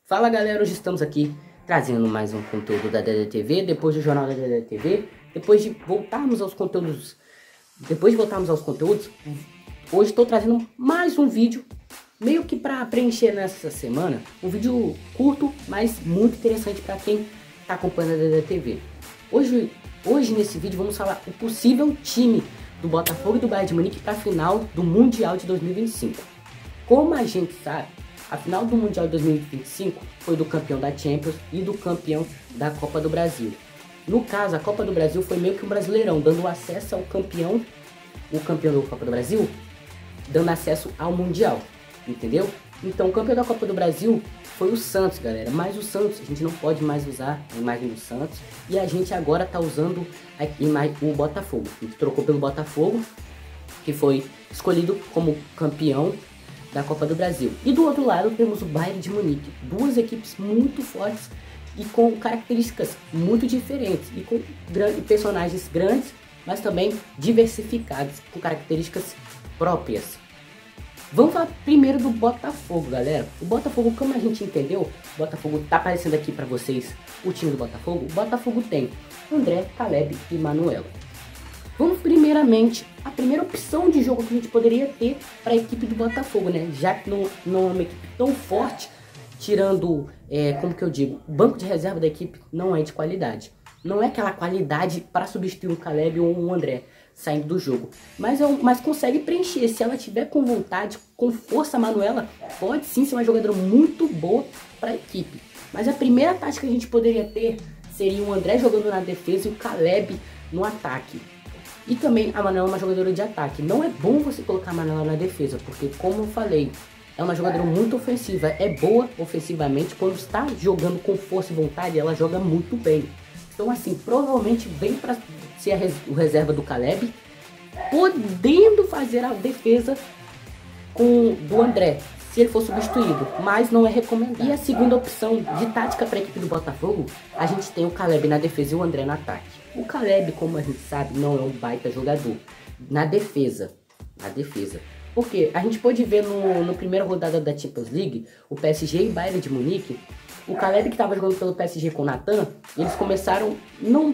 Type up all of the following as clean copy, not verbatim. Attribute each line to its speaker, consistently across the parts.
Speaker 1: Fala galera, hoje estamos aqui trazendo mais um conteúdo da DDTV, depois do jornal da DDTV, depois de voltarmos aos conteúdos, hoje estou trazendo mais um vídeo, meio que para preencher nessa semana, um vídeo curto, mas muito interessante para quem está acompanhando a DDTV. Hoje nesse vídeo vamos falar o possível time do Botafogo e do Bayern de Munique para a final do Mundial de 2025. Como a gente sabe, a final do Mundial de 2025 foi do campeão da Champions e do campeão da Copa do Brasil. No caso, a Copa do Brasil foi meio que um brasileirão, dando acesso ao campeão, o campeão da Copa do Brasil, dando acesso ao Mundial, entendeu? Então o campeão da Copa do Brasil foi o Santos, galera, mas o Santos, a gente não pode mais usar a imagem do Santos, e a gente agora tá usando o Botafogo. A gente trocou pelo Botafogo, que foi escolhido como campeão da Copa do Brasil. E do outro lado temos o Bayern de Munique, duas equipes muito fortes e com características muito diferentes e com personagens grandes, mas também diversificados, com características próprias. Vamos falar primeiro do Botafogo, galera. O Botafogo, como a gente entendeu, o Botafogo tá aparecendo aqui para vocês, o time do Botafogo. O Botafogo tem André, Caleb e Manuel. Vamos primeiramente, a primeira opção de jogo que a gente poderia ter para a equipe do Botafogo, né? Já que não é uma equipe tão forte, tirando, como que eu digo, o banco de reserva da equipe não é de qualidade. Não é aquela qualidade para substituir um Caleb ou um André saindo do jogo. Mas consegue preencher, se ela tiver com vontade, com força, a Manuela pode sim ser uma jogadora muito boa para a equipe. Mas a primeira tática que a gente poderia ter seria o André jogando na defesa e o Caleb no ataque. E também a Manuela é uma jogadora de ataque. Não é bom você colocar a Manuela na defesa, porque como eu falei, é uma jogadora muito ofensiva. É boa ofensivamente, quando está jogando com força e vontade, ela joga muito bem. Então assim, provavelmente vem para ser o reserva do Caleb, podendo fazer a defesa do André, se ele for substituído, mas não é recomendado. E a segunda opção de tática para a equipe do Botafogo, a gente tem o Caleb na defesa e o André no ataque. O Caleb, como a gente sabe, não é um baita jogador na defesa. Porque a gente pode ver no primeira rodada da Champions League, o PSG e Bayern de Munique, o Caleb que estava jogando pelo PSG com o Nathan, eles começaram,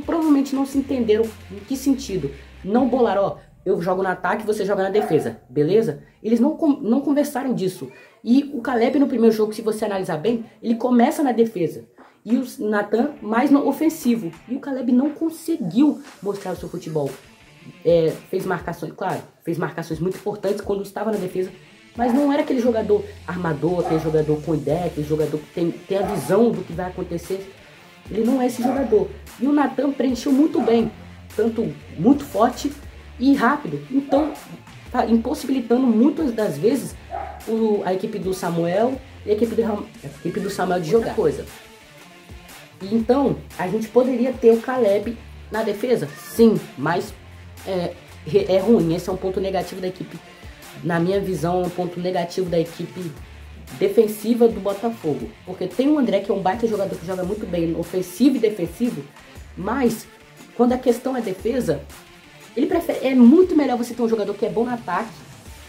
Speaker 1: provavelmente não se entenderam em que sentido. Não bolaram, ó, eu jogo no ataque e você joga na defesa, beleza? Eles não conversaram disso. E o Caleb no primeiro jogo, se você analisar bem, ele começa na defesa. E o Nathan mais no ofensivo. E o Caleb não conseguiu mostrar o seu futebol. Fez marcações, claro, fez marcações muito importantes quando estava na defesa. Mas não era aquele jogador armador, aquele jogador com ideia, aquele jogador que tem a visão do que vai acontecer. Ele não é esse jogador. E o Nathan preencheu muito bem, tanto muito forte e rápido. Então, tá impossibilitando muitas das vezes a equipe do Samuel e a equipe do Samuel de jogar coisa. E então, a gente poderia ter o Caleb na defesa? Sim, mas é ruim. Esse é um ponto negativo da equipe. Na minha visão, é um ponto negativo da equipe defensiva do Botafogo. Porque tem o André, que é um baita jogador que joga muito bem, ofensivo e defensivo, mas quando a questão é defesa, ele prefere. É muito melhor você ter um jogador que é bom no ataque.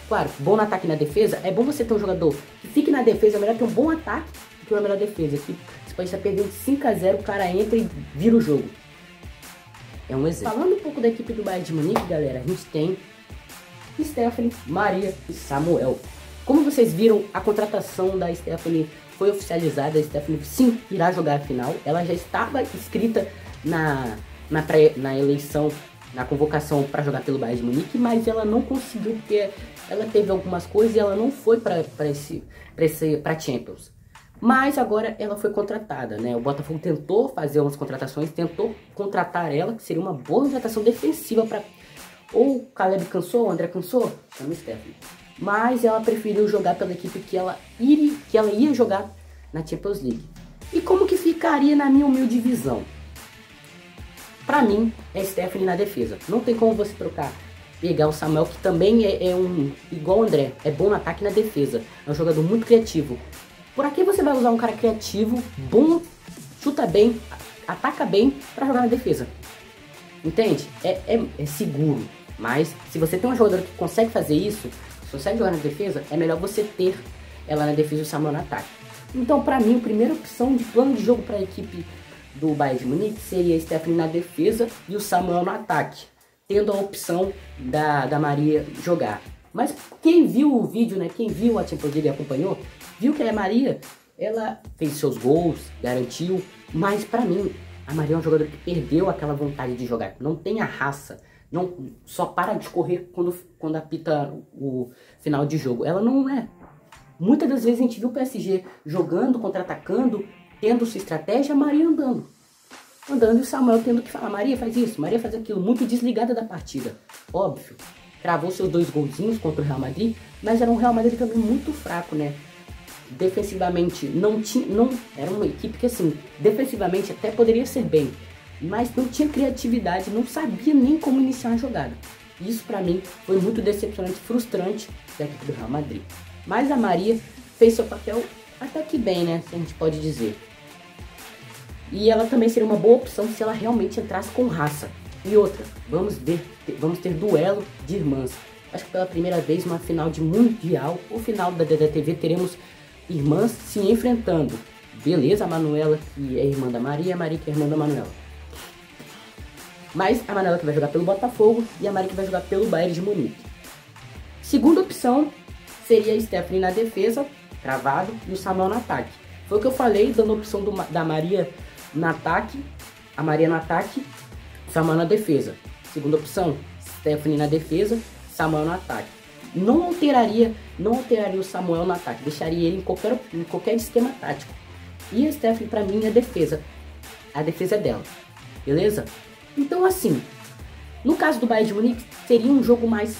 Speaker 1: Claro, bom no ataque e na defesa. É bom você ter um jogador que fique na defesa, é melhor ter um bom ataque do que uma melhor defesa. Que você pode estar perdendo de 5-0, o cara entra e vira o jogo. É um exemplo. Falando um pouco da equipe do Bayern de Munique, galera, a gente tem Stephanie, Maria e Samuel. Como vocês viram, a contratação da Stephanie foi oficializada. A Stephanie sim irá jogar a final. Ela já estava inscrita na eleição, na convocação para jogar pelo Bayern de Munique, mas ela não conseguiu porque ela teve algumas coisas e ela não foi para Champions. Mas agora ela foi contratada, né? O Botafogo tentou fazer umas contratações, tentou contratar ela, que seria uma boa contratação defensiva para. Ou o Caleb cansou, o André cansou, chama Stephanie. Mas ela preferiu jogar pela equipe que ela ia jogar na Champions League. E como que ficaria na minha humilde visão? Pra mim, é Stephanie na defesa. Não tem como você trocar, pegar o Samuel, que também é igual o André. É bom no ataque e na defesa. É um jogador muito criativo. Por aqui você vai usar um cara criativo, bom, chuta bem, ataca bem pra jogar na defesa. Entende? É seguro. Mas se você tem um jogador que consegue fazer isso, se consegue jogar na defesa, é melhor você ter ela na defesa e o Samuel no ataque. Então, para mim, a primeira opção de plano de jogo para a equipe do Bayern de Munique seria a Stephanie na defesa e o Samuel no ataque, tendo a opção da Maria jogar. Mas quem viu o vídeo, né, quem viu a Champions League e acompanhou, viu que a Maria, ela fez seus gols, garantiu, mas para mim, a Maria é um jogador que perdeu aquela vontade de jogar, não tem a raça, não só para de correr quando apita o final de jogo. Ela não é. Muitas das vezes a gente viu o PSG jogando, contra-atacando, tendo sua estratégia, a Maria andando e o Samuel tendo que falar, Maria faz isso, Maria faz aquilo, muito desligada da partida. Óbvio, cravou seus 2 golzinhos contra o Real Madrid, mas era um Real Madrid também muito fraco, né? Defensivamente não era uma equipe que assim, defensivamente até poderia ser bem, mas não tinha criatividade, não sabia nem como iniciar a jogada. Isso pra mim foi muito decepcionante, frustrante da equipe do Real Madrid. Mas a Maria fez seu papel até que bem, né, se a gente pode dizer. E ela também seria uma boa opção se ela realmente entrasse com raça. E outra, vamos ter duelo de irmãs. Acho que pela primeira vez uma final de Mundial, o final da DDTV, teremos irmãs se enfrentando. Beleza, a Manuela que é irmã da Maria, a Maria que é irmã da Manuela. Mas a Manuela que vai jogar pelo Botafogo e a Maria que vai jogar pelo Bayern de Munique. Segunda opção seria a Stephanie na defesa, cravado, e o Samuel no ataque. Foi o que eu falei, dando a opção da Maria no ataque, a Maria no ataque, Samuel na defesa. Segunda opção, Stephanie na defesa, Samuel no ataque. Não alteraria o Samuel no ataque, deixaria ele em qualquer esquema tático. E a Stephanie, pra mim, é a defesa é dela, beleza? Então, assim, no caso do Bayern de Munique, seria um jogo mais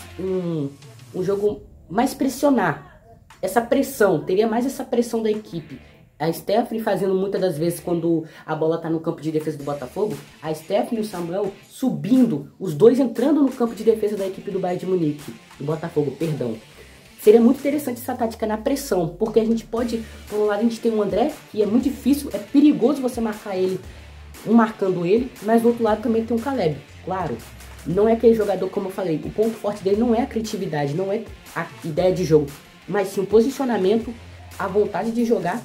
Speaker 1: mais pressionar, essa pressão, teria mais essa pressão da equipe. A Stephanie fazendo muitas das vezes quando a bola tá no campo de defesa do Botafogo, a Stephanie e o Samuel subindo, os dois entrando no campo de defesa da equipe do Bayern de Munique, do Botafogo, perdão. Seria muito interessante essa tática na pressão, porque a gente pode, por um lado a gente tem o André, que é muito difícil, é perigoso você marcar ele, marcando ele, mas do outro lado também tem o Caleb, claro. Não é aquele jogador, como eu falei, o ponto forte dele não é a criatividade, não é a ideia de jogo, mas sim o posicionamento, a vontade de jogar.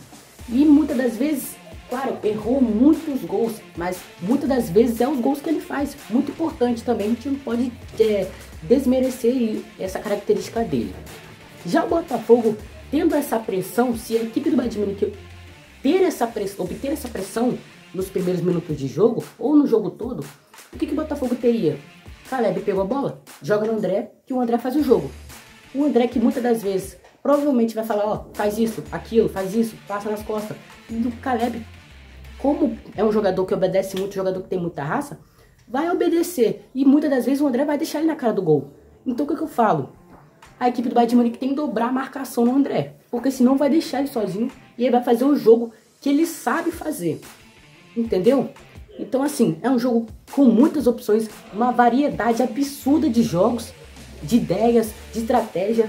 Speaker 1: E muitas das vezes, claro, errou muitos gols, mas muitas das vezes é os gols que ele faz. Muito importante também, a gente não pode desmerecer essa característica dele. Já o Botafogo, tendo essa pressão, se a equipe do Bayern de Munique obter essa pressão nos primeiros minutos de jogo, ou no jogo todo, o que o Botafogo teria? Caleb pegou a bola, joga no André, que o André faz o jogo. O André que muitas das vezes provavelmente vai falar, ó, faz isso, aquilo, faz isso, passa nas costas. E o Caleb, como é um jogador que obedece muito, jogador que tem muita raça, vai obedecer. E muitas das vezes o André vai deixar ele na cara do gol. Então o que eu falo? A equipe do Bayern de Munique tem que dobrar a marcação no André, porque senão vai deixar ele sozinho e ele vai fazer o jogo que ele sabe fazer. Entendeu? Então assim, é um jogo com muitas opções, uma variedade absurda de jogos, de ideias, de estratégia.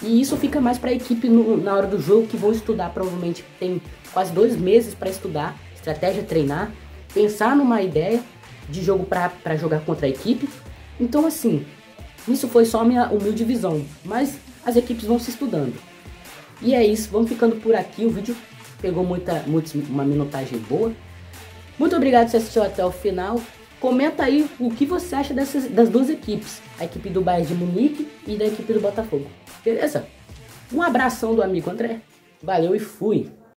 Speaker 1: E isso fica mais para a equipe na hora do jogo, que vão estudar, provavelmente tem quase 2 meses para estudar, estratégia, treinar, pensar numa ideia de jogo para jogar contra a equipe. Então assim, isso foi só a minha humilde visão, mas as equipes vão se estudando. E é isso, vamos ficando por aqui, o vídeo pegou uma minutagem boa. Muito obrigado por você assistiu até o final. Comenta aí o que você acha das 2 equipes, a equipe do Bayern de Munique e da equipe do Botafogo. Beleza? Um abração do amigo André. Valeu e fui!